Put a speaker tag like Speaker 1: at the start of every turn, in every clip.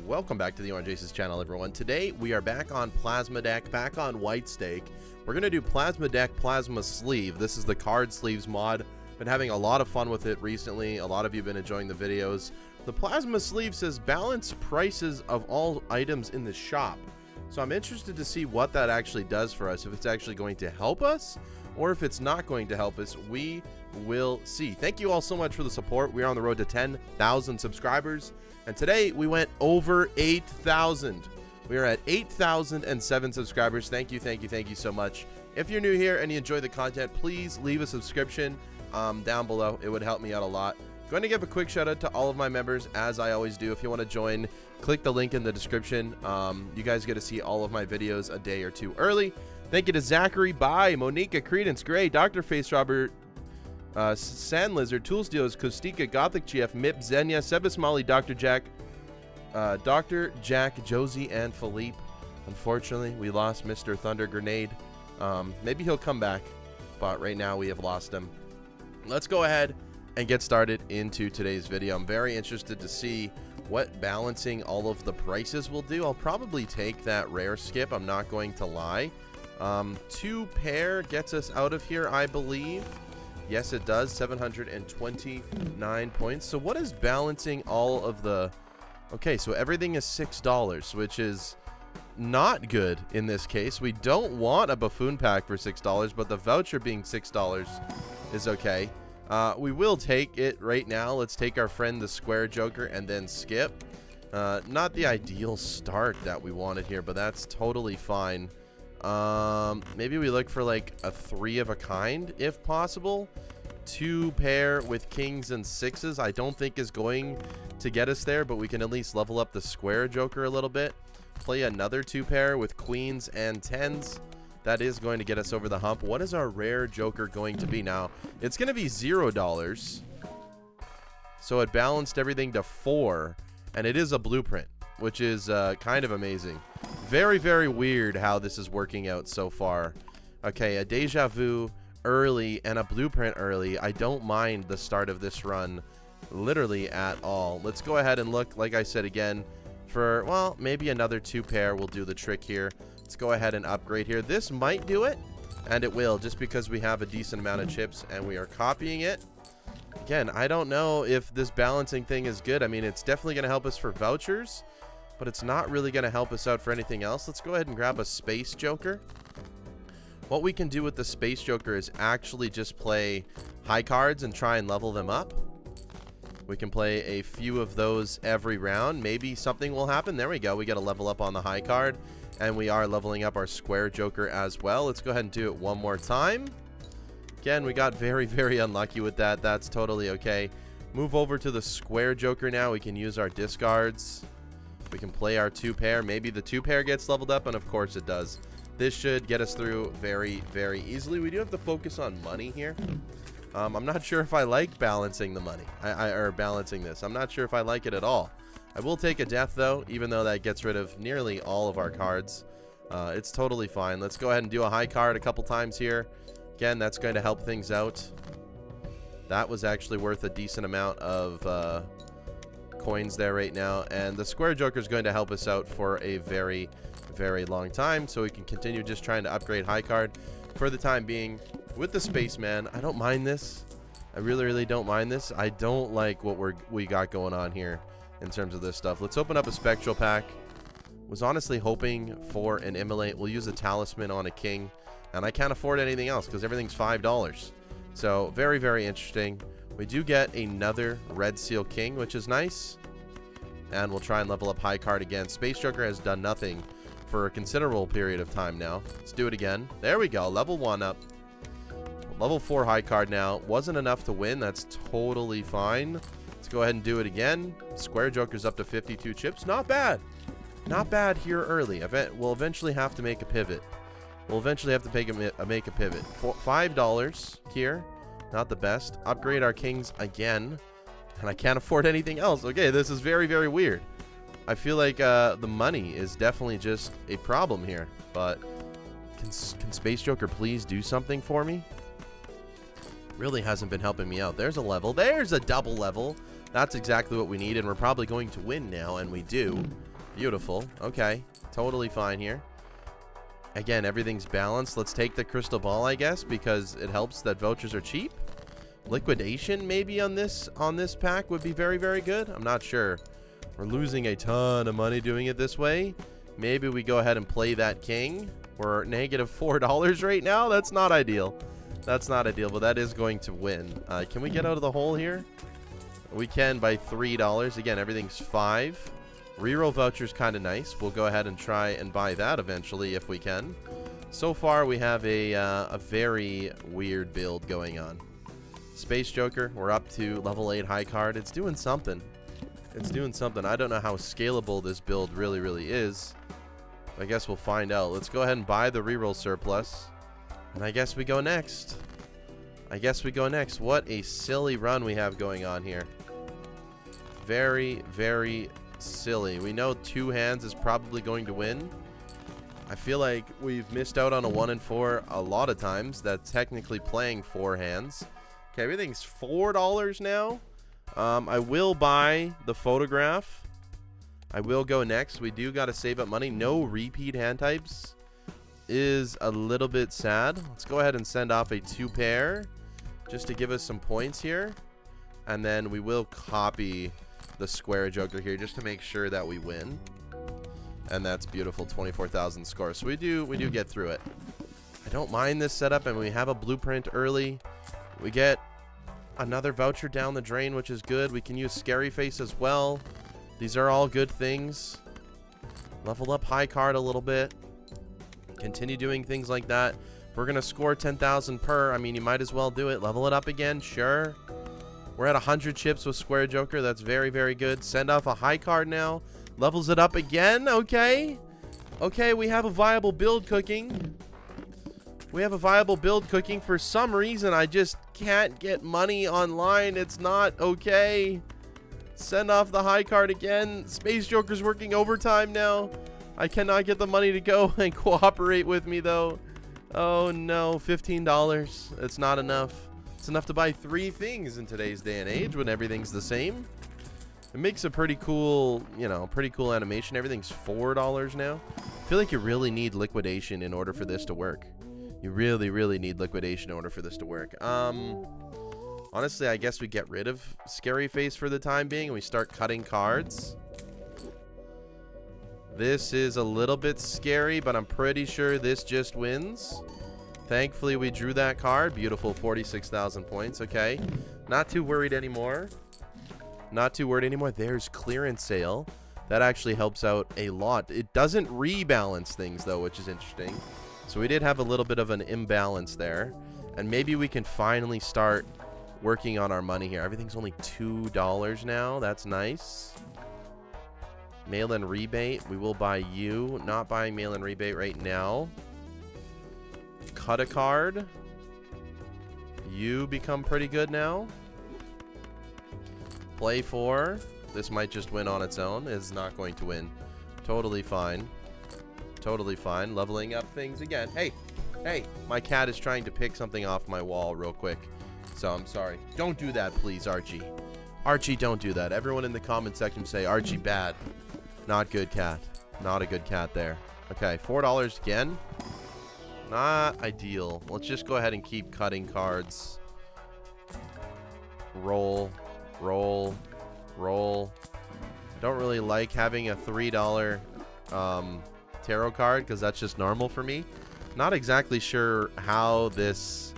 Speaker 1: Welcome back to the Orange Aces channel, everyone. Today we are back on Plasma Deck, back on White Stake. We're going to do Plasma Deck Plasma Sleeve. This is the card sleeves mod. Been having a lot of fun with it recently. A lot of you have been enjoying the videos. The Plasma Sleeve says balance prices of all items in the shop. So I'm interested to see what that actually does for us, if it's actually going to help us or if it's not going to help us. We will see. Thank you all so much for the support. We are on the road to 10,000 subscribers, and today we went over 8,000. We are at 8,007 subscribers. Thank you so much. If you're new here and you enjoy the content, please leave a subscription down below. It would help me out a lot. Going to give a quick shout out to all of my members, as I always do. If you want to join, click the link in the description. You guys get to see all of my videos a day or two early. Thank you to Zachary, Bye, Monica, Credence, Gray, Dr. Face Robert, Sand Lizard, Tool Steelers, Kostika, Gothic GF, Mip, Zenya, Sebas Molly, Dr. Jack, Josie, and Philippe. Unfortunately, we lost Mr. Thunder Grenade. Maybe he'll come back, but right now we have lost him. Let's go ahead and get started into today's video. I'm very interested to see what balancing all of the prices will do. I'll probably take that rare skip, I'm not going to lie. 2 pair gets us out of here, I believe. Yes, it does. 729 points. So what is balancing all of the... Okay, so everything is $6, which is not good in this case. We don't want a buffoon pack for $6, but the voucher being $6 is okay. We will take it right now. Let's take our friend the Square Joker and then skip. Not the ideal start that we wanted here, but that's totally fine. Maybe we look for like a 3 of a kind if possible. 2 pair with kings and 6s I don't think is going to get us there, but we can at least level up the Square Joker a little bit. Play another 2 pair with queens and 10s. That is going to get us over the hump. What is our rare Joker going to be now? It's going to be $0. So it balanced everything to 4, and it is a blueprint, which is kind of amazing. Very, very weird how this is working out so far. Okay, a Deja Vu early and a blueprint early. I don't mind the start of this run literally at all. Let's go ahead and look, like I said again, for, well, maybe another 2 pair will do the trick here. Let's go ahead and upgrade here. This might do it, and it will, just because we have a decent amount of chips and we are copying it. Again, I don't know if this balancing thing is good. I mean, it's definitely going to help us for vouchers, but it's not really going to help us out for anything else. Let's go ahead and grab a Space Joker. What we can do with the Space Joker is actually just play high cards and try and level them up. We can play a few of those every round. Maybe something will happen. There we go. We got to level up on the high card, and we are leveling up our Square Joker as well. Let's go ahead and do it one more time. Again, we got very, very unlucky with that. That's totally okay. Move over to the Square Joker now. We can use our discards. We can play our 2 pair. Maybe the 2 pair gets leveled up, and of course it does. This should get us through very, very easily. We do have to focus on money here. I'm not sure if I like balancing the money, or balancing this. I'm not sure if I like it at all. I will take a death, though, even though that gets rid of nearly all of our cards. It's totally fine. Let's go ahead and do a high card a couple times here. Again, that's going to help things out. That was actually worth a decent amount of coins there right now. And the Square Joker is going to help us out for a very, very long time, so we can continue just trying to upgrade high card for the time being. With the Spaceman, I don't mind this. I really, really don't mind this. I don't like what we got going on here in terms of this stuff. Let's open up a Spectral pack. Was honestly hoping for an Immolate. We'll use a Talisman on a King, and I can't afford anything else because everything's $5. So very, very interesting. We do get another Red Seal King, which is nice, and we'll try and level up high card again. Space Joker has done nothing for a considerable period of time now. Let's do it again. There we go. Level 1 up. Level 4 high card now. Wasn't enough to win. That's totally fine. Let's go ahead and do it again. Square Joker's up to 52 chips. Not bad. Not bad here early. We'll eventually have to make a pivot. We'll eventually have to make a pivot. $5 here. Not the best. Upgrade our kings again. And I can't afford anything else. Okay, this is very, very weird. I feel like the money is definitely just a problem here. But can Space Joker please do something for me? Really hasn't been helping me out. There's a level. There's a double level. That's exactly what we need, and we're probably going to win now, and we do. Beautiful. Okay. Totally fine here. Again, everything's balanced. Let's take the crystal ball, I guess, because it helps that vouchers are cheap. Liquidation maybe on this pack would be very, very good. I'm not sure. We're losing a ton of money doing it this way. Maybe we go ahead and play that king. We're negative $4 right now. That's not ideal. That's not ideal, but that is going to win. Can we get out of the hole here? We can by $3. Again, everything's 5. Reroll voucher's kind of nice. We'll go ahead and try and buy that eventually if we can. So far, we have a very weird build going on. Space Joker, we're up to level 8 high card. It's doing something. It's doing something. I don't know how scalable this build really is. I guess we'll find out. Let's go ahead and buy the reroll surplus. And I guess we go next. What a silly run we have going on here. Very, very silly. We know 2 hands is probably going to win. I feel like we've missed out on a 1 and 4 a lot of times. That's technically playing 4 hands. Okay, everything's $4 now. I will buy the photograph. I will go next. We do got to save up money. No repeat hand types is a little bit sad. Let's go ahead and send off a 2 pair just to give us some points here. And then we will copy the square joker here just to make sure that we win. And that's beautiful, 24,000 score. So we do get through it. I don't mind this setup, and we have a blueprint early. We get another voucher down the drain, which is good. We can use Scary Face as well. These are all good things. Level up high card a little bit. Continue doing things like that. If we're going to score 10,000 per, I mean, you might as well do it. Level it up again, sure. We're at 100 chips with Square Joker. That's very, very good. Send off a high card now. Levels it up again. Okay. Okay, we have a viable build cooking. For some reason, I just can't get money online. It's not okay. Send off the high card again. Space Joker's working overtime now. I cannot get the money to go and cooperate with me, though. Oh, no. $15. It's not enough. It's enough to buy 3 things in today's day and age when everything's the same. It makes a pretty cool, pretty cool animation. Everything's $4 now. I feel like you really need liquidation in order for this to work. You really, really need liquidation in order for this to work. Honestly, I guess we get rid of Scary Face for the time being and we start cutting cards. This is a little bit scary, but I'm pretty sure this just wins. Thankfully, we drew that card. Beautiful, 46,000 points. Okay, not too worried anymore. There's clearance sale. That actually helps out a lot. It doesn't rebalance things, though, which is interesting. So we did have a little bit of an imbalance there. And maybe we can finally start working on our money here. Everything's only $2 now. That's nice. Mail-in rebate. We will buy you. Not buying mail-in rebate right now. Cut a card. You become pretty good now. Play 4. This might just win on its own. It's not going to win. Totally fine. Totally fine. Leveling up things again. Hey, my cat is trying to pick something off my wall real quick. So I'm sorry. Don't do that, please, Archie. Archie, don't do that. Everyone in the comment section say, Archie, bad. Not good cat. Not a good cat there. Okay, $4 again. Not ideal. Let's just go ahead and keep cutting cards. Roll. Roll. Roll. Don't really like having a $3 tarot card because that's just normal for me. Not exactly sure how this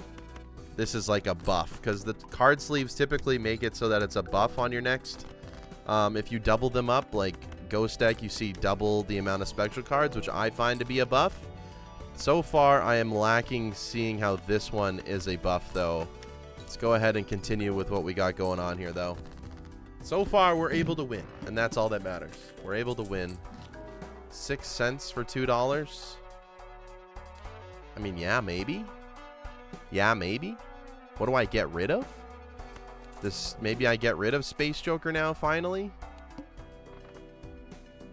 Speaker 1: is like a buff, because the card sleeves typically make it so that it's a buff on your next. If you double them up, like Ghost Deck, you see double the amount of spectral cards, which I find to be a buff. So far, I am lacking seeing how this one is a buff, though. Let's go ahead and continue with what we got going on here, though. So far, we're able to win, and that's all that matters. We're able to win. 6 cents for $2. I mean, yeah, maybe. Yeah, maybe. What do I get rid of? Maybe I get rid of Space Joker now, finally.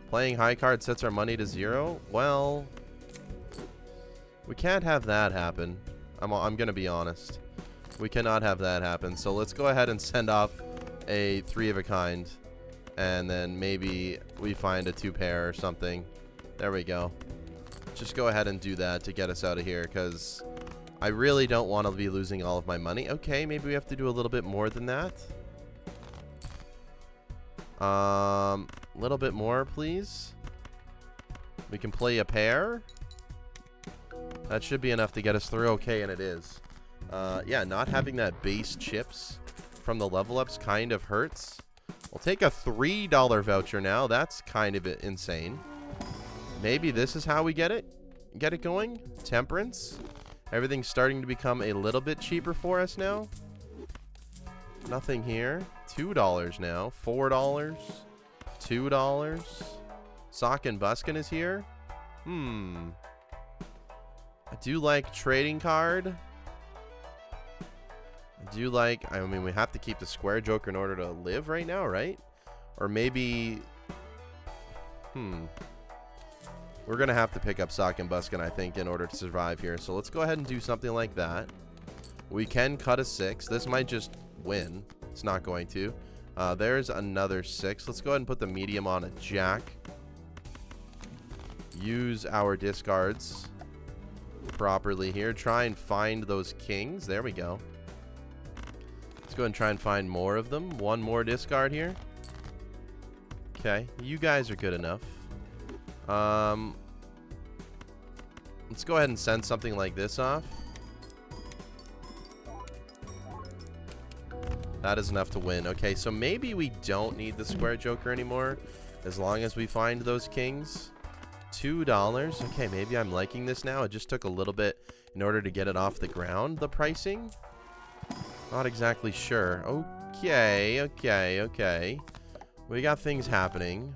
Speaker 1: Playing high card sets our money to 0. Well, we can't have that happen. I'm going to be honest. We cannot have that happen. So let's go ahead and send off a 3 of a kind. and then maybe we find a 2-pair or something. There we go. Just go ahead and do that to get us out of here, because I really don't want to be losing all of my money. Okay, maybe we have to do a little bit more than that. A little bit more, please. We can play a pair. That should be enough to get us through. Okay, and it is. Yeah, not having that base chips from the level ups kind of hurts. We'll take a $3 voucher now. That's kind of insane. Maybe this is how we get it going. Temperance. Everything's starting to become a little bit cheaper for us now. Nothing here. $2 now. $4. $2. Sock and Buskin is here. I do like trading card. I do like, I mean, we have to keep the square joker in order to live right now, right? Or maybe, we're going to have to pick up Sock and Buskin, I think, in order to survive here. So let's go ahead and do something like that. We can cut a 6. This might just win. It's not going to. There's another 6. Let's go ahead and put the medium on a jack. Use our discards properly here. Try and find those kings. There we go. Let's go ahead and try and find more of them. One more discard here. Okay, you guys are good enough. Let's go ahead and send something like this off. That is enough to win. Okay, so maybe we don't need the square joker anymore, as long as we find those kings. $2. Okay, maybe I'm liking this now. It just took a little bit in order to get it off the ground, the pricing. Not exactly sure. Okay, okay, okay. We got things happening.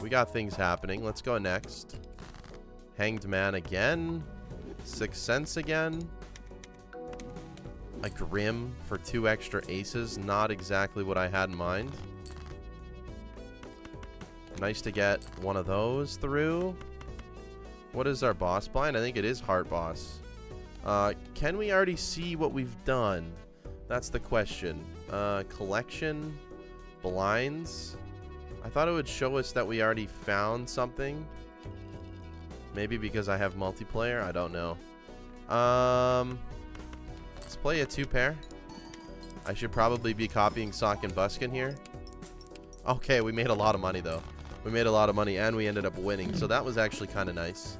Speaker 1: We got things happening. Let's go next. Hanged Man again. 6 cents again. A Grim for 2 extra aces. Not exactly what I had in mind. Nice to get one of those through. What is our boss blind? I think it is Heart Boss. Can we already see what we've done? That's the question. Collection. Blinds. I thought it would show us that we already found something. Maybe because I have multiplayer. I don't know. Let's play a 2-pair. I should probably be copying Sock and Buskin here. Okay, we made a lot of money though. We made a lot of money and we ended up winning. So that was actually kind of nice.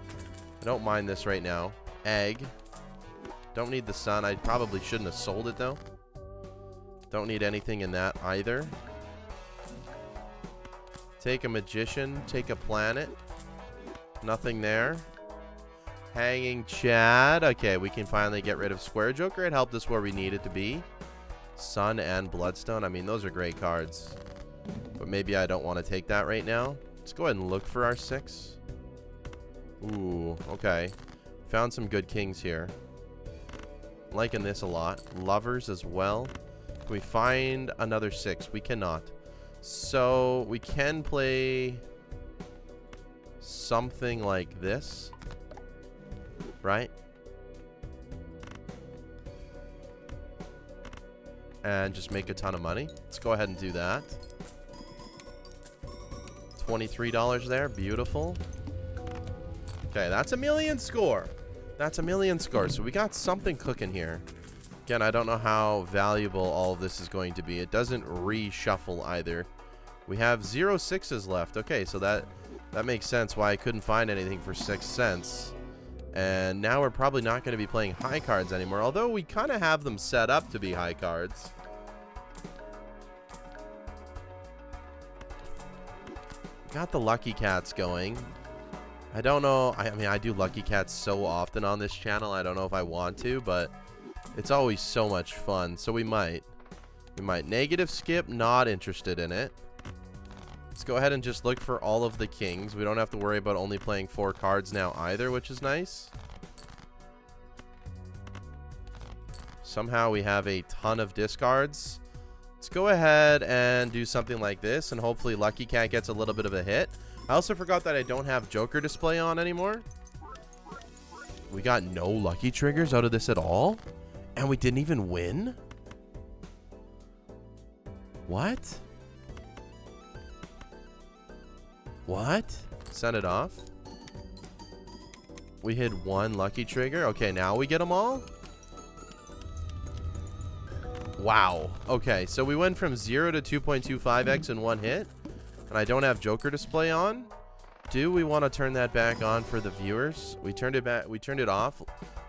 Speaker 1: I don't mind this right now. Egg. Don't need the sun. I probably shouldn't have sold it though. Don't need anything in that either. Take a magician. Take a planet. Nothing there. Hanging Chad. Okay, we can finally get rid of Square Joker. It helped us where we needed to be. Sun and Bloodstone. I mean, those are great cards. But maybe I don't want to take that right now. Let's go ahead and look for our 6. Ooh, okay. Found some good kings here. Liking this a lot. Lovers as well. Can we find another 6? We cannot. So we can play something like this, right? And just make a ton of money. Let's go ahead and do that. $23 there. Beautiful. Okay, that's a million score. That's a million score. So we got something cooking here. Again, I don't know how valuable all of this is going to be. It doesn't reshuffle either. We have 0 6s left. Okay, so that makes sense why I couldn't find anything for 6 cents. And now we're probably not going to be playing high cards anymore, although we kind of have them set up to be high cards. Got the Lucky Cats going. I don't know. I mean, I do Lucky Cats so often on this channel. I don't know if I want to, but it's always so much fun. So we might. Negative skip. Not interested in it. Let's go ahead and just look for all of the kings. We don't have to worry about only playing 4 cards now either, which is nice. Somehow we have a ton of discards. Let's go ahead and do something like this, and hopefully Lucky Cat gets a little bit of a hit. I also forgot that I don't have Joker display on anymore. We got no lucky triggers out of this at all, and we didn't even win. What? What? Send it off. We hit one lucky trigger. Okay, now we get them all? Wow. Okay, so we went from 0 to 2.25x in one hit. And I don't have Joker display on. Do we want to turn that back on for the viewers? We turned it back. We turned it off.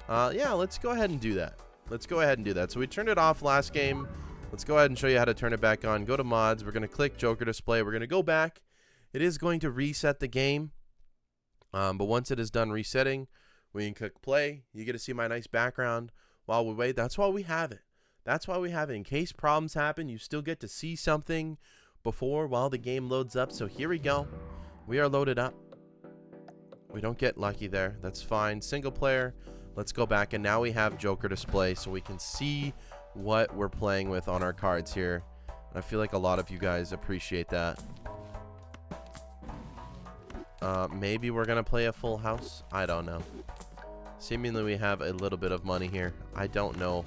Speaker 1: Yeah, let's go ahead and do that. Let's go ahead and do that. So we turned it off last game. Let's go ahead and show you how to turn it back on. Go to mods. We're going to click Joker display. We're going to go back. It is going to reset the game. But once it is done resetting, we can click play. You get to see my nice background while we wait. That's why we have it. That's why we have it. In case problems happen, you still get to see something before while the game loads up. So here we go. We are loaded up. We don't get lucky there. That's fine. Single player. Let's go back. And now we have Joker display so we can see what we're playing with on our cards here. And I feel like a lot of you guys appreciate that. Maybe we're going to play a full house. I don't know. Seemingly we have a little bit of money here. I don't know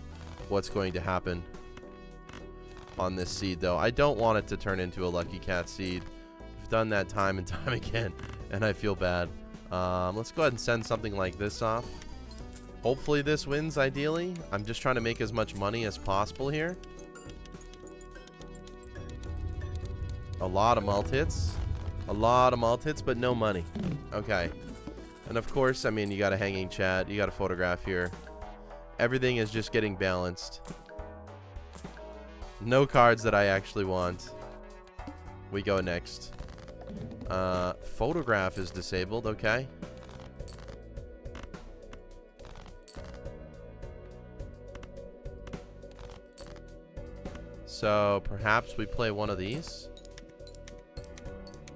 Speaker 1: what's going to happen on this seed, though. I don't want it to turn into a Lucky Cat seed. We've done that time and time again, and I feel bad. Let's go ahead and send something like this off. Hopefully this wins, ideally. I'm just trying to make as much money as possible here. A lot of mult hits. A lot of mult hits, but no money. Okay. And of course, I mean, you got a hanging chat. You got a photograph here. Everything is just getting balanced. No cards that I actually want. We go next. Photograph is disabled. Okay. So perhaps we play one of these.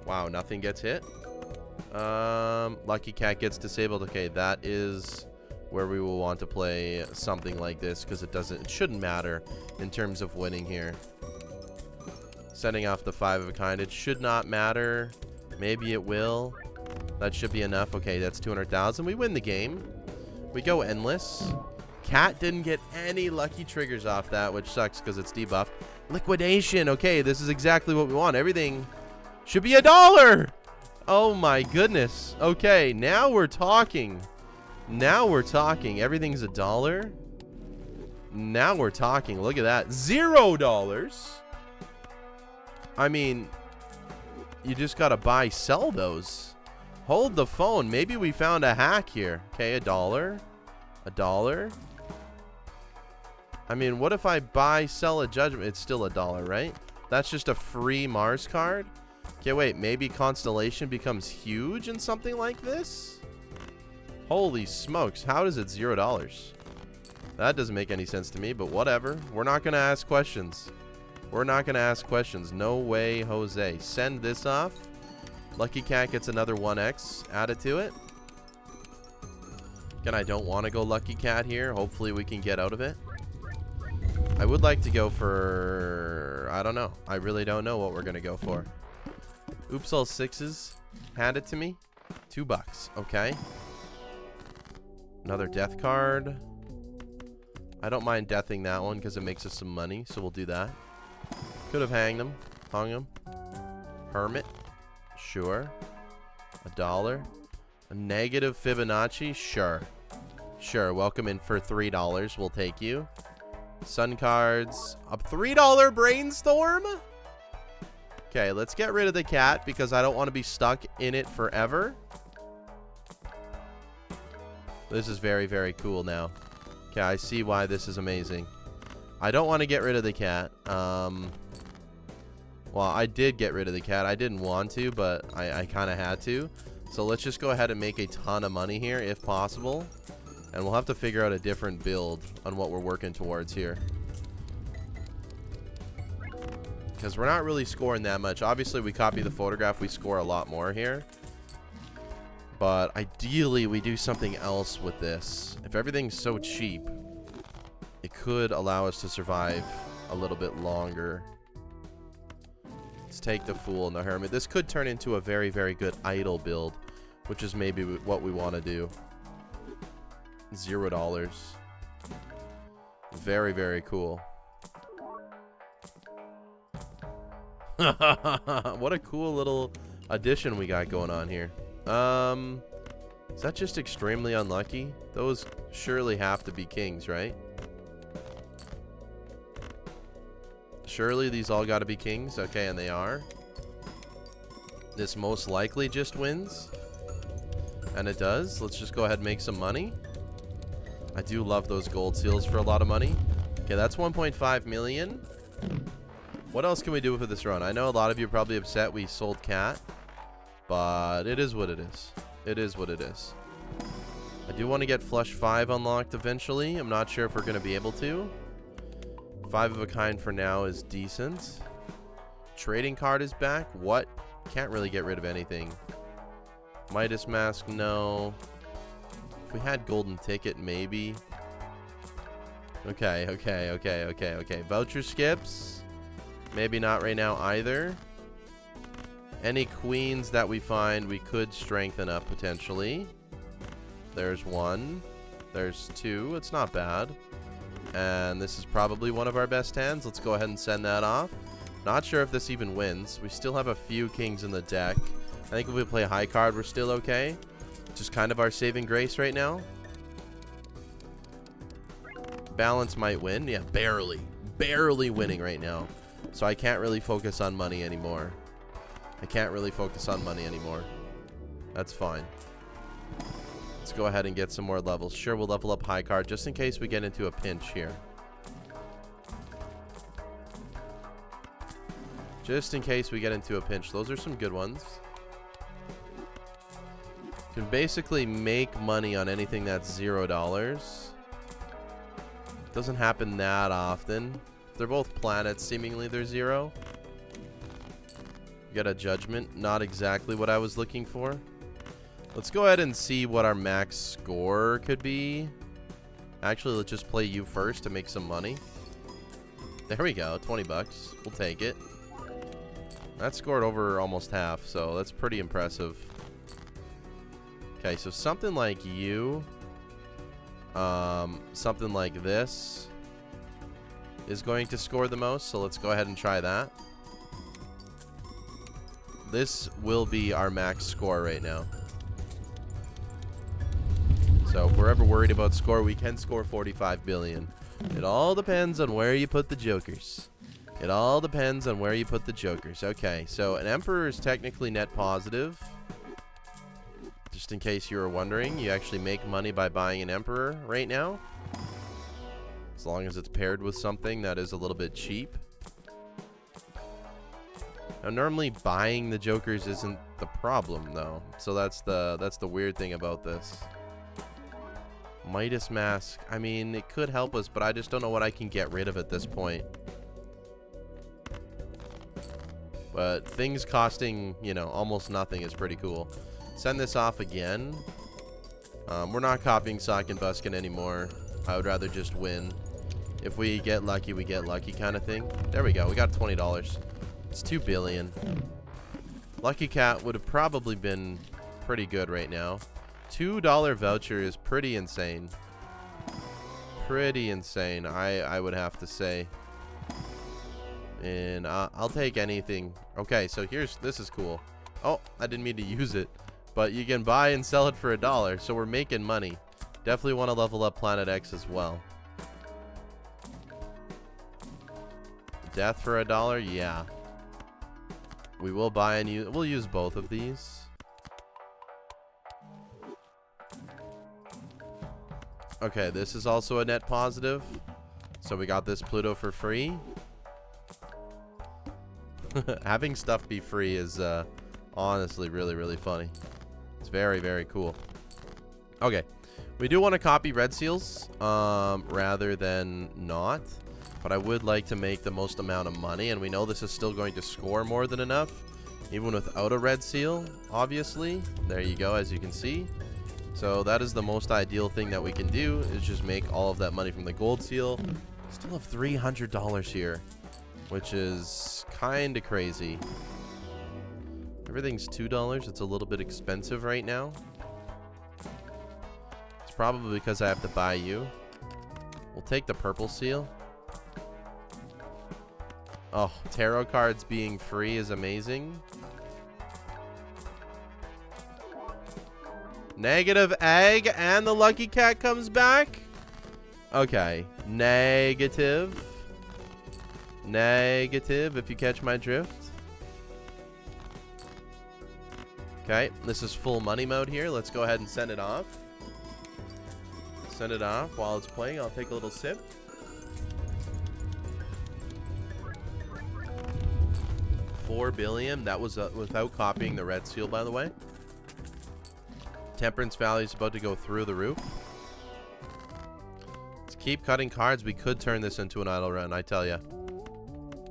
Speaker 1: Wow, nothing gets hit. Lucky Cat gets disabled. Okay, that is where we will want to play something like this because it shouldn't matter in terms of winning here. Sending off the 5 of a kind. It should not matter. Maybe it will. That should be enough. Okay, that's 200,000. We win the game. We go endless. Cat didn't get any lucky triggers off that, which sucks because it's debuffed. Liquidation. Okay, this is exactly what we want. Everything should be $1. Oh my goodness. Okay, now we're talking. Now we're talking. Everything's $1. Now we're talking. Look at that. $0. I mean, you just gotta buy, sell those. Hold the phone. Maybe we found a hack here. Okay, $1. $1. I mean, what if I buy, sell a judgment? It's still $1, right? That's just a free Mars card. Okay, wait. Maybe Constellation becomes huge in something like this? Holy smokes. How is it $0? That doesn't make any sense to me, but whatever. We're not going to ask questions. We're not going to ask questions. No way, Jose. Send this off. Lucky Cat gets another 1x added to it. Again, I don't want to go Lucky Cat here. Hopefully we can get out of it. I would like to go for... I don't know. I really don't know what we're going to go for. Oops, all 6s. Hand it to me. $2. Okay. Another death card. I don't mind deathing that one because it makes us some money, so we'll do that. Could have hung him. Hermit. Sure. $1. A negative Fibonacci. Sure. Sure. Welcome in for $3. We'll take you. Sun cards. A $3 brainstorm. Okay, let's get rid of the cat because I don't want to be stuck in it forever. This is very, very cool now. Okay, I see why this is amazing. I don't want to get rid of the cat. Well, I did get rid of the cat. I didn't want to, but I kind of had to. So let's just go ahead and make a ton of money here if possible. And we'll have to figure out a different build on what we're working towards here. Because we're not really scoring that much. Obviously, we copy the photograph. We score a lot more here. But ideally, we do something else with this. If everything's so cheap, it could allow us to survive a little bit longer. Let's take the Fool and the Hermit. This could turn into a very, very good idle build, which is maybe what we want to do. $0. Very, very cool. What a cool little addition we got going on here. Is that just extremely unlucky? Those surely have to be kings, right? Surely these all got to be kings. Okay, and they are. This most likely just wins. And it does. Let's just go ahead and make some money. I do love those gold seals for a lot of money. Okay, that's 1.5 million. What else can we do for this run? I know a lot of you are probably upset we sold cat, but it is what it is. It is what it is. I do want to get flush 5 unlocked eventually. I'm not sure if we're going to be able to. 5 of a kind for now is decent. Trading card is back. What? Can't really get rid of anything. Midas mask, no. If we had golden ticket, maybe. Okay. Voucher skips. Maybe not right now either. Any queens that we find, we could strengthen up potentially. There's 1. There's 2. It's not bad. And this is probably one of our best hands. Let's go ahead and send that off. Not sure if this even wins. We still have a few kings in the deck. I think if we play high card, we're still okay. Just kind of our saving grace right now. Balance might win. Yeah, barely. Barely winning right now. So I can't really focus on money anymore. That's fine. Let's go ahead and get some more levels. Sure, we'll level up high card just in case we get into a pinch here. Just in case we get into a pinch. Those are some good ones. Can basically make money on anything that's $0. Doesn't happen that often. They're both planets. Seemingly they're 0. Get a judgment. Not exactly what I was looking for. Let's go ahead and see what our max score could be. Actually, let's just play you first to make some money. There we go. 20 bucks. We'll take it. That scored over almost half, so that's pretty impressive. Okay, so something like you, something like this is going to score the most, so let's go ahead and try that. This will be our max score right now. So if we're ever worried about score, we can score 45 billion. It all depends on where you put the jokers. It all depends on where you put the jokers. Okay, so an emperor is technically net positive. Just in case you were wondering, you actually make money by buying an emperor right now. As long as it's paired with something that is a little bit cheap. Now, normally buying the jokers isn't the problem, though. So that's the weird thing about this. Midas mask. I mean, it could help us, but I just don't know what I can get rid of at this point. But things costing, you know, almost nothing is pretty cool. Send this off again. We're not copying Sock and Buskin anymore. I would rather just win. If we get lucky, we get lucky kind of thing. There we go. We got $20. It's 2 billion. Lucky Cat would have probably been pretty good right now. $2 voucher is pretty insane. Pretty insane, I would have to say. And I'll take anything. Okay, so this is cool. Oh, I didn't mean to use it. But you can buy and sell it for $1, so we're making money. Definitely want to level up Planet X as well. Death for $1? Yeah. We will buy and use. We'll use both of these. Okay, this is also a net positive. So we got this Pluto for free. Having stuff be free is honestly really, really funny. It's very, very cool. Okay. We do want to copy red seals rather than not. But I would like to make the most amount of money. And we know this is still going to score more than enough. Even without a red seal, obviously. There you go, as you can see. So that is the most ideal thing that we can do, is just make all of that money from the gold seal. Still have $300 here, which is kind of crazy. Everything's $2. It's a little bit expensive right now. It's probably because I have to buy you. We'll take the purple seal. Oh, tarot cards being free is amazing. Negative egg, and the lucky cat comes back. Okay, negative. Negative, if you catch my drift. Okay, this is full money mode here. Let's go ahead and send it off. Send it off while it's playing. I'll take a little sip. $4 billion. That was without copying the red seal, by the way. Temperance value is about to go through the roof. Let's keep cutting cards. We could turn this into an idle run, I tell you.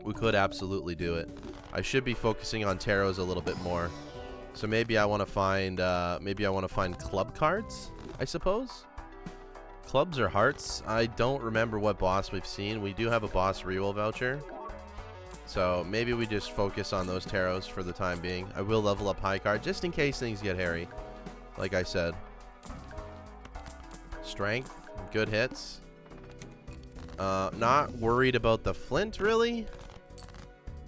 Speaker 1: We could absolutely do it. I should be focusing on tarots a little bit more. So maybe I want to find club cards, I suppose. Clubs or hearts? I don't remember what boss we've seen. We do have a boss reroll voucher. So maybe we just focus on those tarots for the time being. I will level up high card just in case things get hairy. Like I said. Strength. Good hits. Not worried about the flint, really.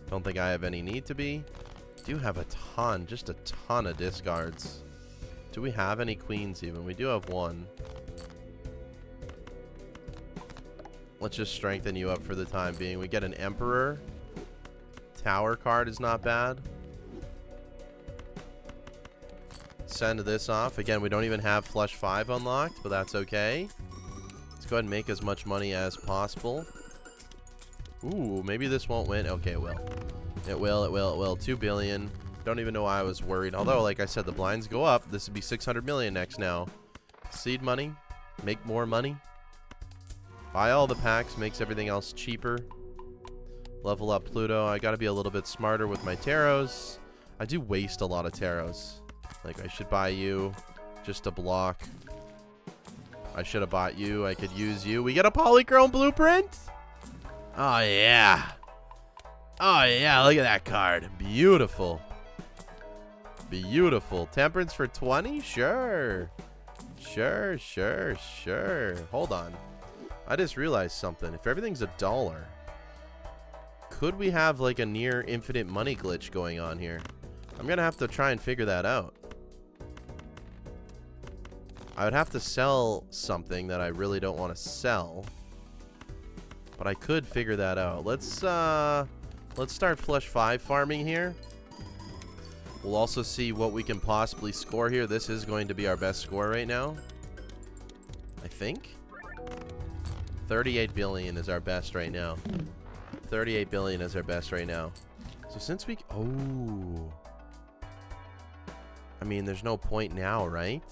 Speaker 1: Don't think I have any need to be. Do have a ton, just a ton of discards. Do we have any queens even? We do have one. Let's just strengthen you up for the time being. We get an emperor. Tower card is not bad. Send this off. Again, we don't even have flush 5 unlocked, but that's okay. Let's go ahead and make as much money as possible. Ooh, maybe this won't win. Okay, it will. It will. 2 billion. Don't even know why I was worried. Although, like I said, the blinds go up. This would be 600 million next now. Seed money. Make more money. Buy all the packs. Makes everything else cheaper. Level up Pluto. I got to be a little bit smarter with my tarots. I do waste a lot of tarots. Like, I should buy you just to block. I should have bought you. I could use you. We get a polychrome blueprint. Oh, yeah. Oh, yeah. Look at that card. Beautiful. Beautiful. Temperance for 20? Sure. Sure. Hold on. I just realized something. If everything's $1, could we have like a near infinite money glitch going on here? I'm going to have to try and figure that out. I would have to sell something that I really don't want to sell. But I could figure that out. Let's start flush 5 farming here. We'll also see what we can possibly score here. This is going to be our best score right now. I think. 38 billion is our best right now. 38 billion is our best right now. So since we... Oh. I mean, there's no point now, right?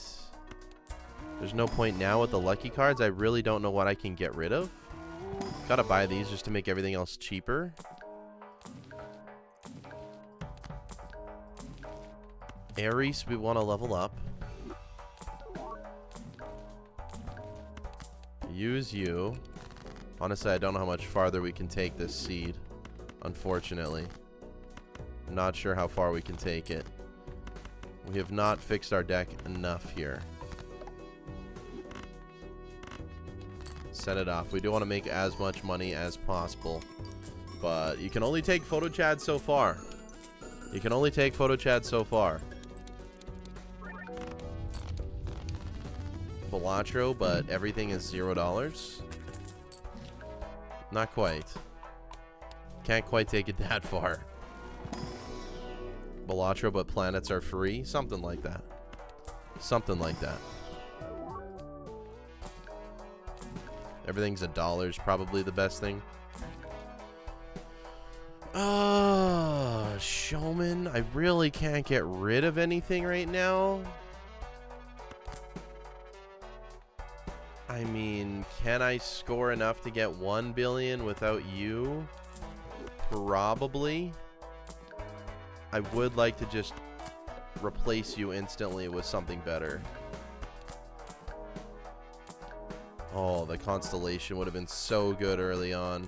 Speaker 1: There's no point now with the lucky cards. I really don't know what I can get rid of. Gotta buy these just to make everything else cheaper. Aries, we want to level up. Use you. Honestly, I don't know how much farther we can take this seed. Unfortunately. I'm not sure how far we can take it. We have not fixed our deck enough here. Set it off. We do want to make as much money as possible. But you can only take photo chad so far. You can only take photo chad so far. BALATRO, but everything is $0. Not quite. Can't quite take it that far. BALATRO, but planets are free. Something like that. Something like that. Everything's $1 is probably the best thing. Showman. I really can't get rid of anything right now. I mean, can I score enough to get 1 billion without you? Probably. I would like to just replace you instantly with something better. Oh, the constellation would have been so good early on.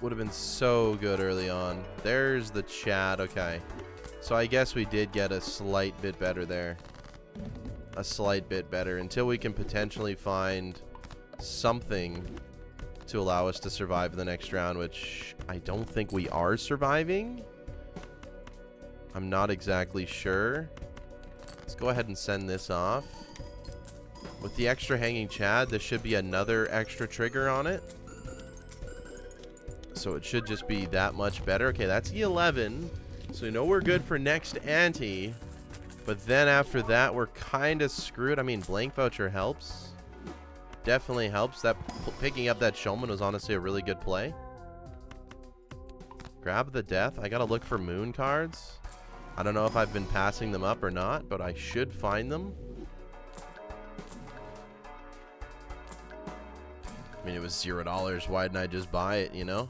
Speaker 1: Would have been so good early on. There's the chat. Okay. So I guess we did get a slight bit better there. A slight bit better. Until we can potentially find something to allow us to survive the next round, which I don't think we are surviving. I'm not exactly sure. Let's go ahead and send this off. With the extra hanging Chad, there should be another extra trigger on it. So it should just be that much better. Okay, that's E11. So we know we're good for next ante. But then after that, we're kind of screwed. I mean, blank voucher helps. Definitely helps. That picking up that showman was honestly a really good play. Grab the death. I got to look for moon cards. I don't know if I've been passing them up or not, but I should find them. I mean, it was $0. Why didn't I just buy it, you know?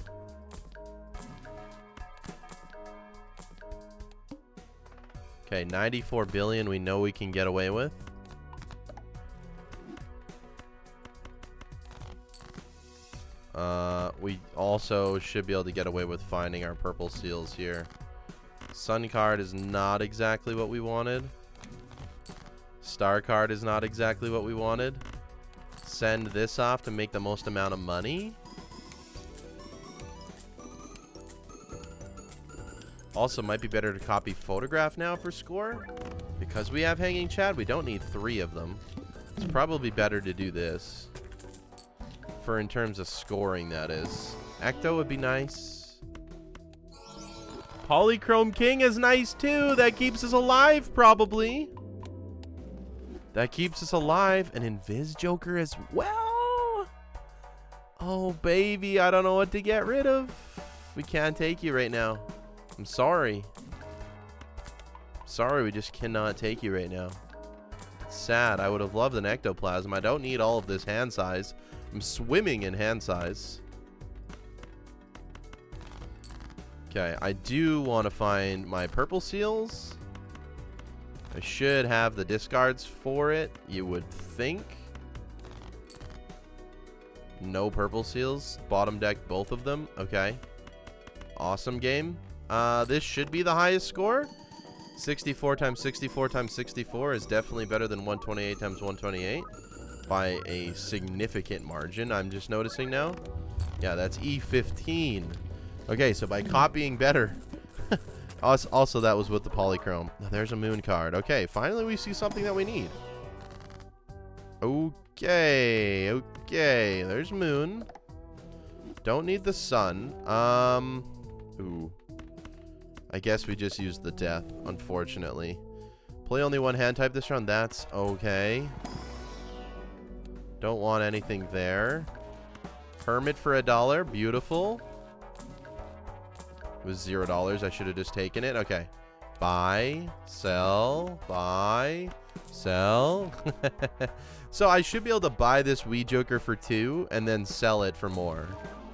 Speaker 1: Okay, 94 billion we know we can get away with. We also should be able to get away with finding our purple seals here. Sun card is not exactly what we wanted. Star card is not exactly what we wanted. Send this off to make the most amount of money. Also, might be better to copy photograph now for score. Because we have hanging Chad, we don't need 3 of them. It's probably better to do this. For in terms of scoring, that is. Ecto would be nice. Polychrome King is nice too. That keeps us alive, probably. That keeps us alive. And Invis Joker as well. Oh, baby. I don't know what to get rid of. We can't take you right now. I'm sorry. Sorry, we just cannot take you right now. It's sad. I would have loved an ectoplasm. I don't need all of this hand size. I'm swimming in hand size. Okay, I do want to find my purple seals. I should have the discards for it, you would think. No purple seals. Bottom deck both of them. Okay. Awesome game. This should be the highest score. 64 times 64 times 64 is definitely better than 128 times 128 by a significant margin. I'm just noticing now. Yeah, that's E15. Okay, so by copying better. Also, that was with the polychrome. There's a moon card. Okay, finally we see something that we need. Okay, okay. There's moon. Don't need the sun. Ooh. I guess we just used the death, unfortunately. Play only one hand type this round. That's okay. Don't want anything there. Hermit for $1. Beautiful. It was $0. I should have just taken it. Okay. Buy, sell, buy, sell. So I should be able to buy this Wii Joker for 2 and then sell it for more.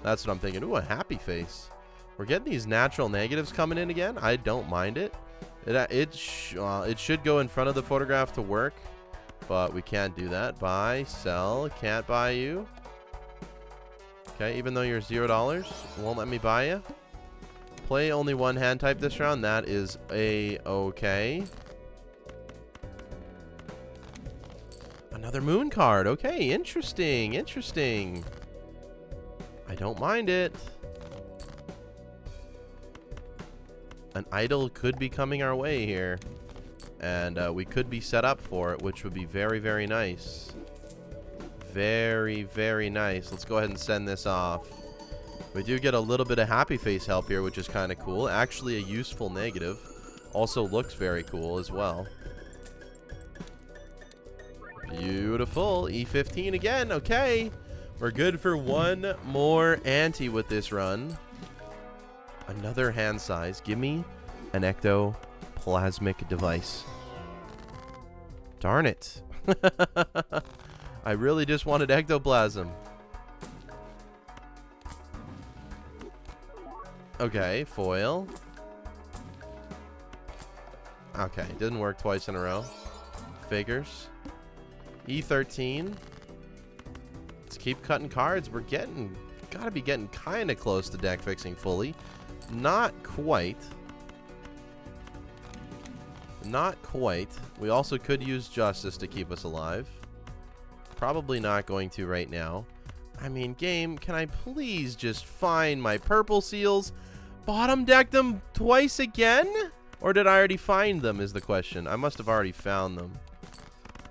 Speaker 1: That's what I'm thinking. Ooh, a happy face. We're getting these natural negatives coming in again. I don't mind it. It should go in front of the photograph to work, but we can't do that. Buy, sell, can't buy you. Okay, even though you're $0, won't let me buy you. Play only one hand type this round. That is a-okay. Another moon card. Okay, interesting, interesting. I don't mind it. An idol could be coming our way here. And we could be set up for it, which would be very, very nice. Very, very nice. Let's go ahead and send this off. We do get a little bit of happy face help here, which is kind of cool. Actually, a useful negative. Also looks very cool as well. Beautiful. E15 again. Okay. We're good for one more ante with this run. Another hand size. Give me an ectoplasmic device. Darn it. I really just wanted ectoplasm. Okay, foil. Okay, didn't work twice in a row. Figures. E13. Let's keep cutting cards. We're gotta be getting kind of close to deck fixing fully. Not quite. Not quite. We also could use Justice to keep us alive. Probably not going to right now. I mean, game, can I please just find my purple seals? Bottom deck them twice again? Or did I already find them is the question. I must have already found them.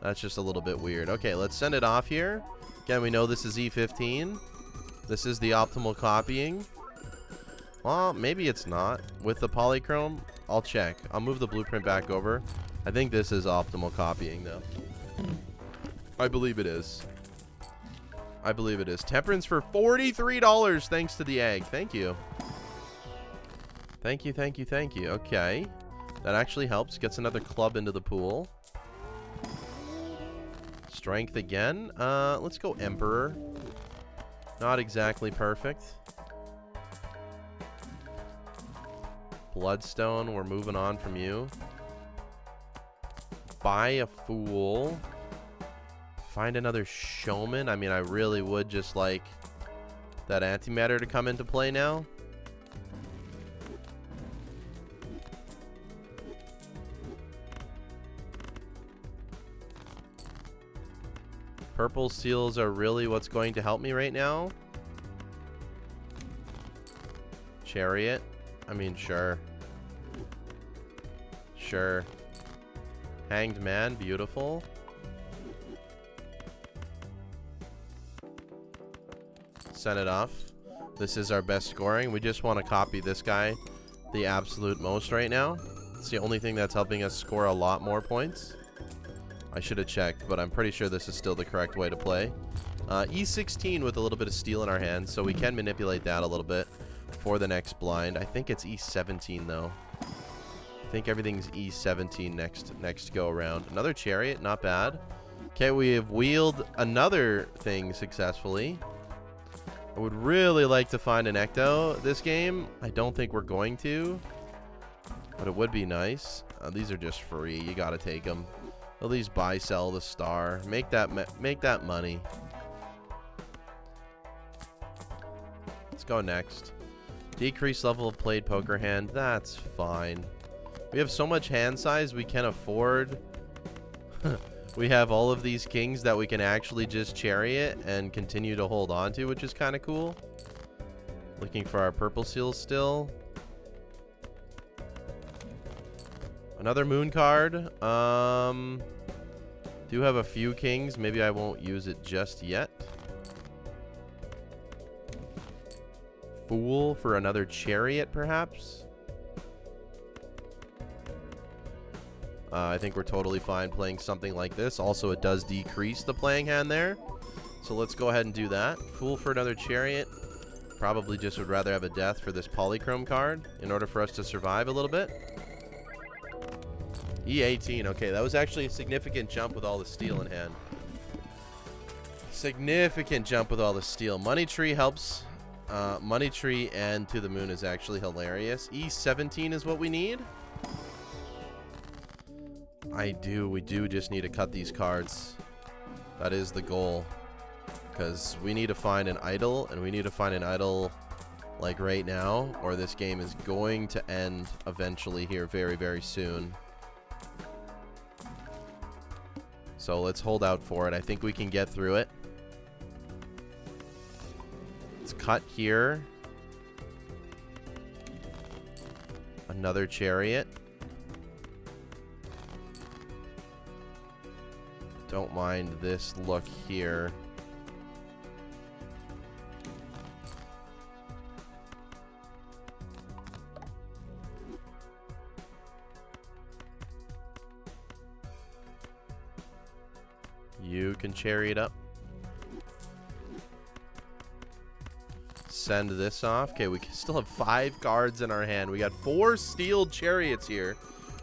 Speaker 1: That's just a little bit weird. Okay, let's send it off here. Again, we know this is E15. This is the optimal copying. Well, maybe it's not. With the polychrome, I'll check. I'll move the blueprint back over. I think this is optimal copying, though. I believe it is. I believe it is. Temperance for $43 thanks to the egg. Thank you. Thank you, thank you, thank you. Okay. That actually helps. Gets another club into the pool. Strength again. Let's go Emperor. Not exactly perfect. Bloodstone. We're moving on from you. Buy a Fool. Find another Showman. I mean, I really would just like that antimatter to come into play now. Purple seals are really what's going to help me right now. Chariot. I mean, sure. Sure. Hanged Man. Beautiful. Send it off. This is our best scoring. We just want to copy this guy the absolute most right now. It's the only thing that's helping us score a lot more points. I should have checked, but I'm pretty sure this is still the correct way to play. E16 with a little bit of steel in our hands, so we can manipulate that a little bit for the next blind. I think it's E17, though. I think everything's E17 next go around. Another Chariot, not bad. Okay, we have wheeled another thing successfully. I would really like to find an Ecto this game. I don't think we're going to, but it would be nice. These are just free. You got to take them. At least buy, sell the star. Make that money. Let's go next. Decrease level of played poker hand. That's fine. We have so much hand size we can afford. We have all of these kings that we can actually just chariot and continue to hold on to, which is kind of cool. Looking for our purple seals still. Another moon card. Do have a few kings. Maybe I won't use it just yet. Fool for another chariot, perhaps. I think we're totally fine playing something like this. Also, it does decrease the playing hand there. So let's go ahead and do that. Fool for another chariot. Probably just would rather have a death for this polychrome card in order for us to survive a little bit. E18. Okay, that was actually a significant jump with all the steel in hand. Significant jump with all the steel. Money Tree helps. Money Tree and To the Moon is actually hilarious. E17 is what we need. We do just need to cut these cards. That is the goal. Because we need to find an idol, and we need to find an idol like right now, or this game is going to end eventually here very, very soon. So let's hold out for it. I think we can get through it. Let's cut here. Another chariot. Don't mind this look here. You can chariot up. Send this off. Okay, we can still have 5 cards in our hand. We got 4 steel chariots here.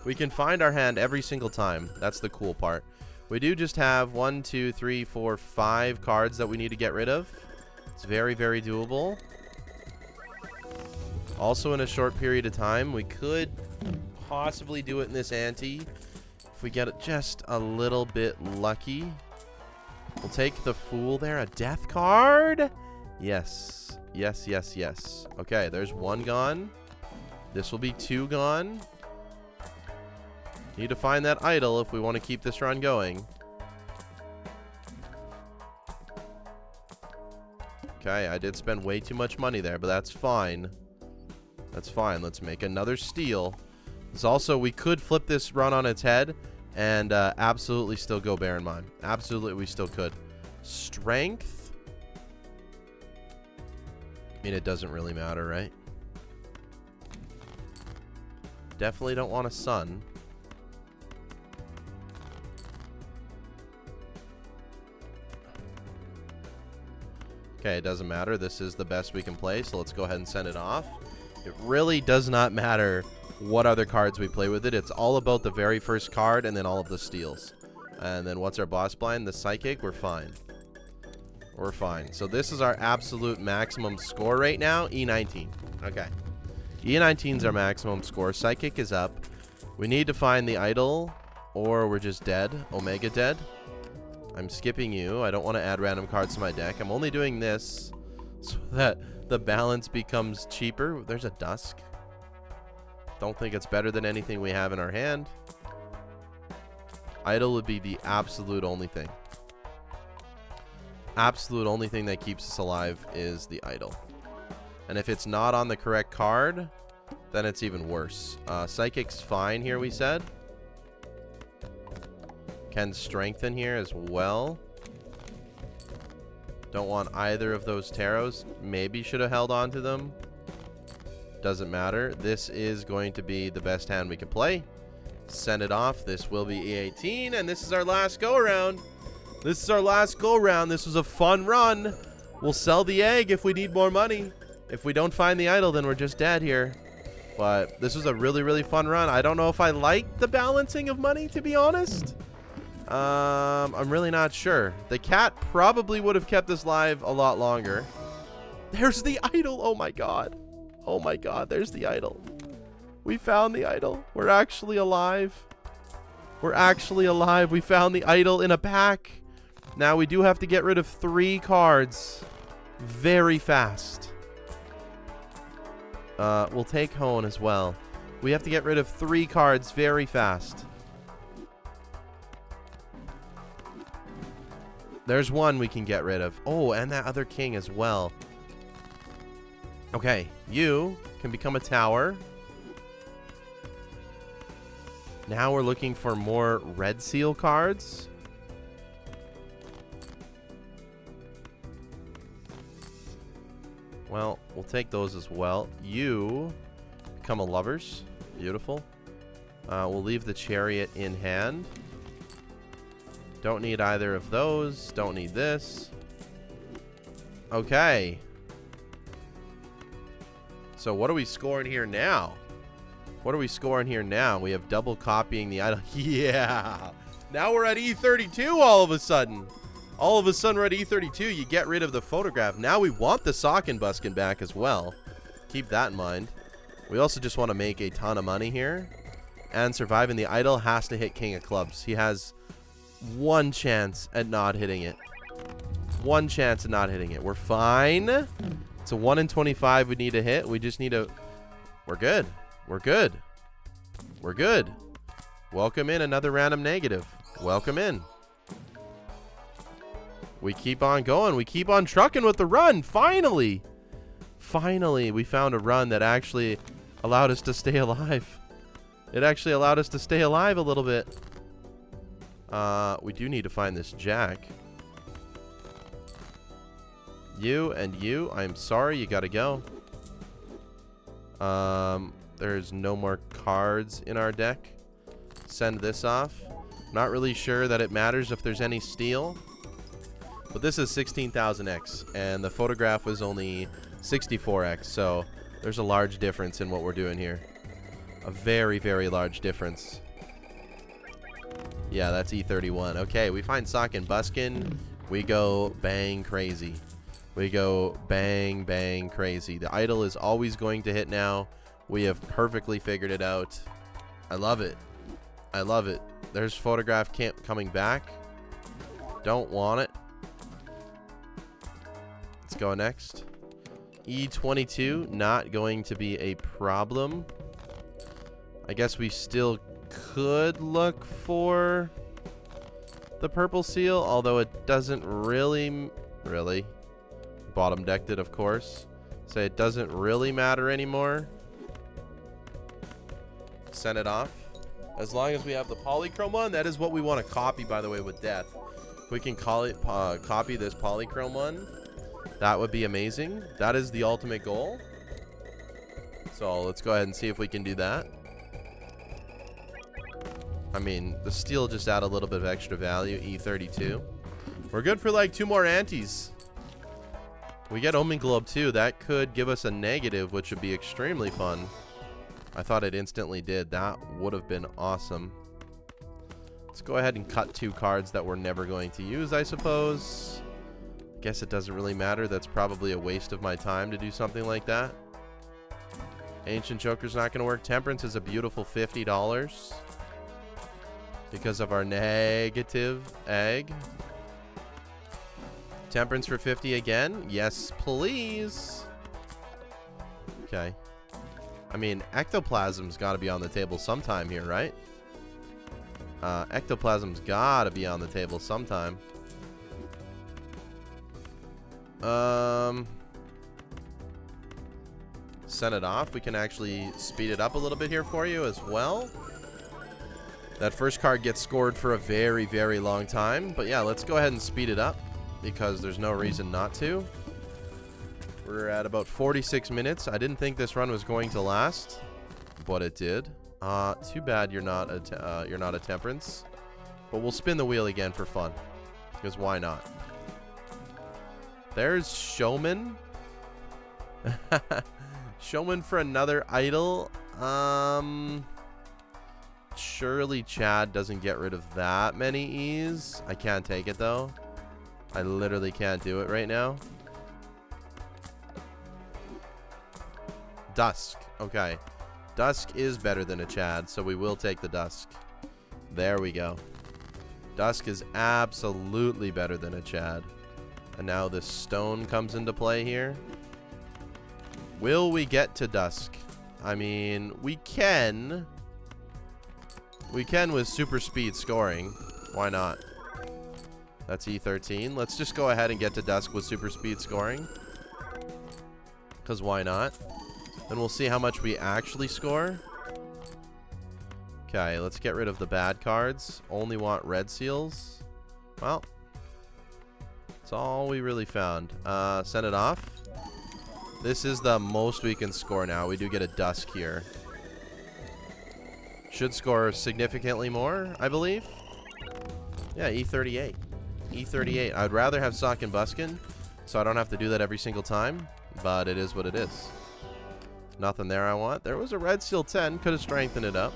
Speaker 1: We can find our hand every single time. That's the cool part. We do just have 1, 2, 3, 4, 5 cards that we need to get rid of. It's very, very doable. Also, in a short period of time, we could possibly do it in this ante if we get it just a little bit lucky. We'll take the Fool there. A death card? Yes. Yes, yes, yes. Okay, there's 1 gone. This will be 2 gone. Need to find that idol if we want to keep this run going. Okay, I did spend way too much money there, but that's fine. That's fine. Let's make another steal. There's also, we could flip this run on its head and absolutely still go Baron Mine. Absolutely, we still could. Strength? I mean, it doesn't really matter, right? Definitely don't want a sun. Okay, it doesn't matter. This is the best we can play, so let's go ahead and send it off. It really does not matter what other cards we play with it. It's all about the very first card and then all of the steals. And then what's our boss blind? The Psychic? We're fine. We're fine. So this is our absolute maximum score right now. E19. Okay. E19 is our maximum score. Psychic is up. We need to find the idol, or we're just dead. Omega dead. I'm skipping you. I don't want to add random cards to my deck. I'm only doing this so that the balance becomes cheaper. There's a Dusk. Don't think it's better than anything we have in our hand. Idol would be the absolute only thing. Absolute only thing that keeps us alive is the idol. And if it's not on the correct card, then it's even worse. Psychic's fine here, we said. Can strengthen here as well. Don't want either of those tarots. Maybe should have held on to them. Doesn't matter. This is going to be the best hand we can play. Send it off. This will be E18, and this is our last go-around. This is our last go-around. This was a fun run. We'll sell the egg if we need more money. If we don't find the idol, then we're just dead here. But this was a really, really fun run. I don't know if I like the balancing of money, to be honest. I'm really not sure. The cat probably would have kept us live a lot longer. There's the idol. Oh, my God. Oh, my God. There's the idol. We found the idol. We're actually alive. We're actually alive. We found the idol in a pack. Now, we do have to get rid of 3 cards very fast. We'll take Hone as well. We have to get rid of 3 cards very fast. There's one we can get rid of. Oh, and that other king as well. Okay, you can become a tower. Now we're looking for more red seal cards. Well, we'll take those as well. You become a lovers. Beautiful. We'll leave the chariot in hand. Don't need either of those. Don't need this. Okay. So what are we scoring here now? What are we scoring here now? We have double copying the idol. Yeah. Now we're at E32 all of a sudden. All of a sudden we're at E32. You get rid of the photograph. Now we want the Sock and Buskin back as well. Keep that in mind. We also just want to make a ton of money here. And surviving the idol has to hit King of Clubs. He has one chance at not hitting it. One chance at not hitting it. We're fine. It's a 1 in 25 we need to hit. We just need to... We're good. We're good. We're good. Welcome in another random negative. Welcome in. We keep on going. We keep on trucking with the run. Finally. Finally, we found a run that actually allowed us to stay alive. It actually allowed us to stay alive a little bit. We do need to find this jack. You and you, I'm sorry, you gotta go. There's no more cards in our deck. Send this off. Not really sure that it matters if there's any steal. But this is 16,000x, and the photograph was only 64x, so there's a large difference in what we're doing here. A very, very large difference. Yeah, that's E31. Okay, we find Sock and Buskin. We go bang crazy. We go bang, bang crazy. The idol is always going to hit now. We have perfectly figured it out. I love it. I love it. There's photograph camp coming back. Don't want it. Let's go next. E22, not going to be a problem. I guess we still could look for the purple seal, although it doesn't really bottom decked it, of course. So it doesn't really matter anymore. Send it off. As long as we have the polychrome one, that is what we want to copy, by the way, with death. If we can copy this polychrome one, that would be amazing. That is the ultimate goal. So let's go ahead and see if we can do that. I mean, the steel just add a little bit of extra value. E32. We're good for like 2 more antes. We get Omen Globe too. That could give us a negative, which would be extremely fun. I thought it instantly did. That would have been awesome. Let's go ahead and cut 2 cards that we're never going to use, I suppose. Guess it doesn't really matter. That's probably a waste of my time to do something like that. Ancient Joker's not going to work. Temperance is a beautiful $50 because of our negative egg. Temperance for 50 again. Yes, please. Okay. I mean, ectoplasm's got to be on the table sometime here, right? Ectoplasm's got to be on the table sometime. Send it off. We can actually speed it up a little bit here for you as well. That first card gets scored for a very, very long time. But yeah, let's go ahead and speed it up because there's no reason not to. We're at about 46 minutes. I didn't think this run was going to last, but it did. Too bad you're not a Temperance. But we'll spin the wheel again for fun, because why not? There's Showman. Showman for another idol. Surely Chad doesn't get rid of that many E's. I can't take it though. I literally can't do it right now. Dusk. Okay. Dusk is better than a Chad, so we will take the Dusk. There we go. Dusk is absolutely better than a Chad. And now this stone comes into play here. Will we get to Dusk? I mean, we can. We can with super speed scoring. Why not? That's E13. Let's just go ahead and get to Dusk with super speed scoring. Because why not? Then we'll see how much we actually score. Okay, let's get rid of the bad cards. Only want red seals. Well, that's all we really found. Send it off. This is the most we can score now. We do get a Dusk here. Should score significantly more, I believe. Yeah, E38. E38. I'd rather have Sock and Buskin, so I don't have to do that every single time. But it is what it is. Nothing there I want. There was a red seal 10. Could have strengthened it up.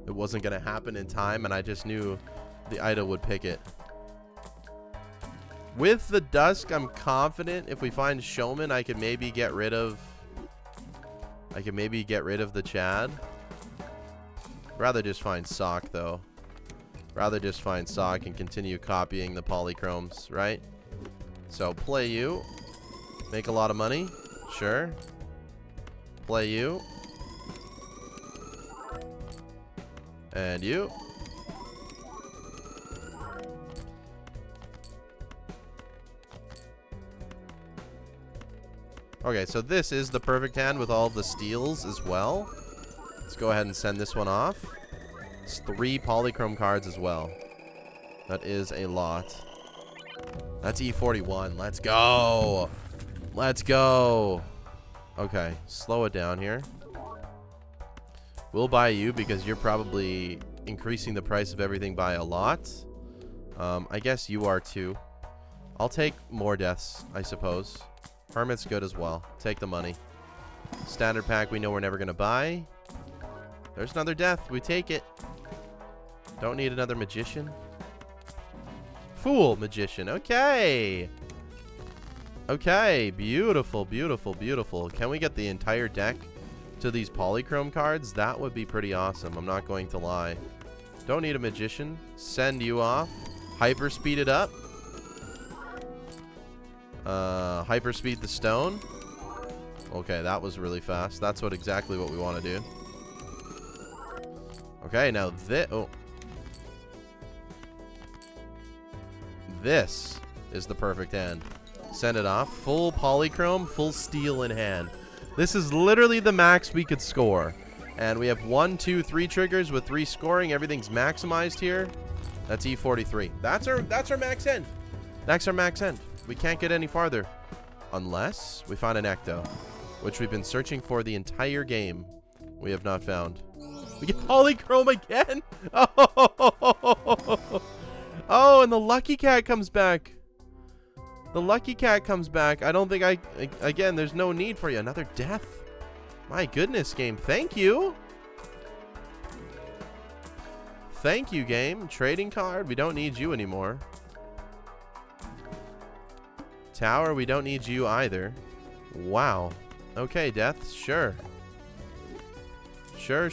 Speaker 1: It wasn't going to happen in time, and I just knew the idol would pick it. With the Dusk, I'm confident if we find Showman, I could maybe get rid of... the Chad. Rather just find Sock, though. Rather just find Sock and continue copying the polychromes, right? So, play you. Make a lot of money. Sure. Play you. And you. Okay, so this is the perfect hand with all of the steals as well. Let's go ahead and send this one off. It's 3 polychrome cards as well. That is a lot. That's E41. Let's go. Let's go. Okay, slow it down here. We'll buy you because you're probably increasing the price of everything by a lot. I guess you are too. I'll take more deaths, I suppose. Hermit's good as well. Take the money. Standard pack we know we're never going to buy. There's another death. We take it. Don't need another magician. Fool magician. Okay. Okay. Beautiful, beautiful, beautiful. Can we get the entire deck to these polychrome cards? That would be pretty awesome. I'm not going to lie. Don't need a magician. Send you off. Hyper speed it up. Hyper speed the stone. Okay, that was really fast. That's exactly what we want to do. Okay, now this is the perfect hand. Send it off. Full polychrome, full steel in hand. This is literally the max we could score. And we have 1, 2, 3 triggers with 3 scoring. Everything's maximized here. That's E43. That's our max end. That's our max end. We can't get any farther. Unless we find an ecto, which we've been searching for the entire game. We have not found. We get polychrome again. Oh, and the lucky cat comes back. The lucky cat comes back. I don't think again, there's no need for you. Another death. My goodness, game. Thank you. Thank you, game. Trading card. We don't need you anymore. Tower. We don't need you either. Wow. Okay, deaths. Sure. Sure.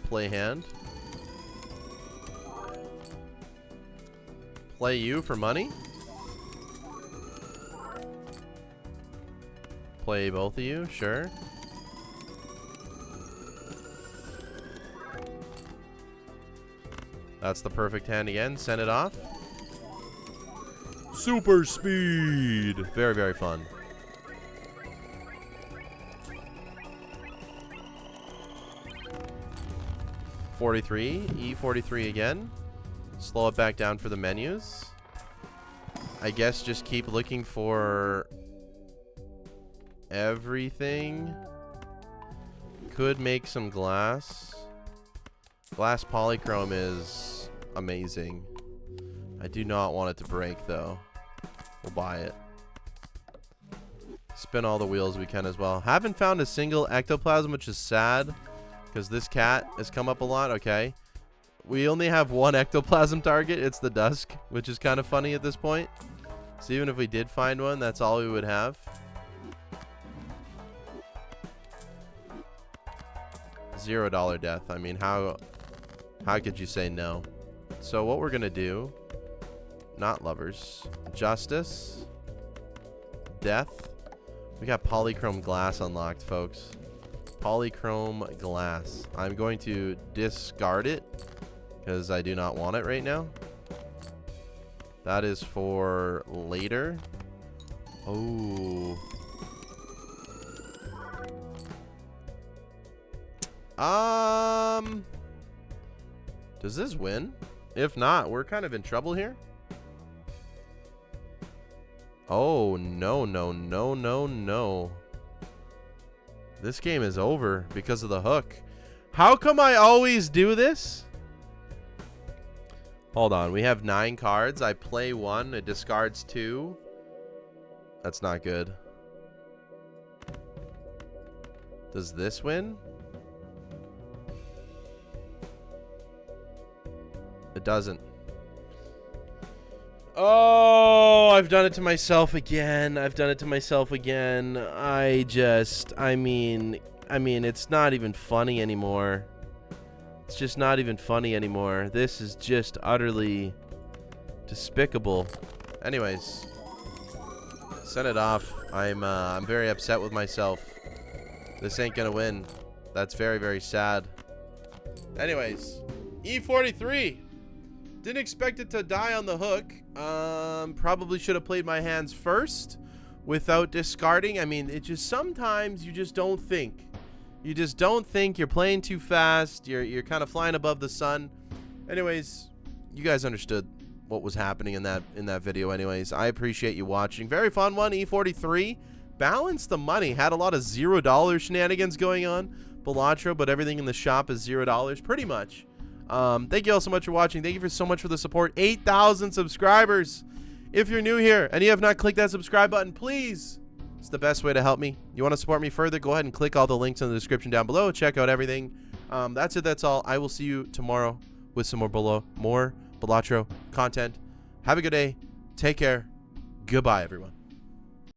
Speaker 1: Play hand. Play you for money. Play both of you, sure. That's the perfect hand again. Send it off. Super speed. Very, very fun. E43 again. Slow it back down for the menus. I guess just keep looking for everything. Could make some glass. Glass polychrome is amazing. I do not want it to break though. We'll buy it. Spin all the wheels we can as well. Haven't found a single ectoplasm, which is sad because this cat has come up a lot. Okay. We only have one ectoplasm target. It's the Dusk, which is kind of funny at this point. So even if we did find one, that's all we would have. $0 death. I mean, how could you say no? So what we're gonna do, not lovers, justice, death. We got polychrome glass unlocked, folks. Polychrome glass. I'm going to discard it because I do not want it right now. That is for later. Oh. Does this win? If not, we're kind of in trouble here. Oh, no. This game is over because of the hook. How come I always do this? Hold on. We have 9 cards. I play 1. It discards 2. That's not good. Does this win? It doesn't. Oh, I've done it to myself again. I mean, it's not even funny anymore. It's just not even funny anymore. This is just utterly despicable. Anyways, send it off. I'm very upset with myself. This ain't gonna win. That's very, very sad. Anyways, E43. Didn't expect it to die on the hook. Probably should have played my hands first without discarding. I mean, it just sometimes you just don't think. You just don't think. You're playing too fast. You're kind of flying above the sun. Anyways, you guys understood what was happening in that video. Anyways, I appreciate you watching. Very fun one. E43 balanced the money. Had a lot of $0 shenanigans going on. BALATRO, but everything in the shop is $0 pretty much. Thank you all so much for watching. Thank you so much for the support. 8,000 subscribers. If you're new here and you have not clicked that subscribe button, please. It's the best way to help me. You want to support me further, go ahead and click all the links in the description down below. Check out everything. That's it. That's all. I will see you tomorrow with some more BALATRO content. Have a good day. Take care. Goodbye, everyone.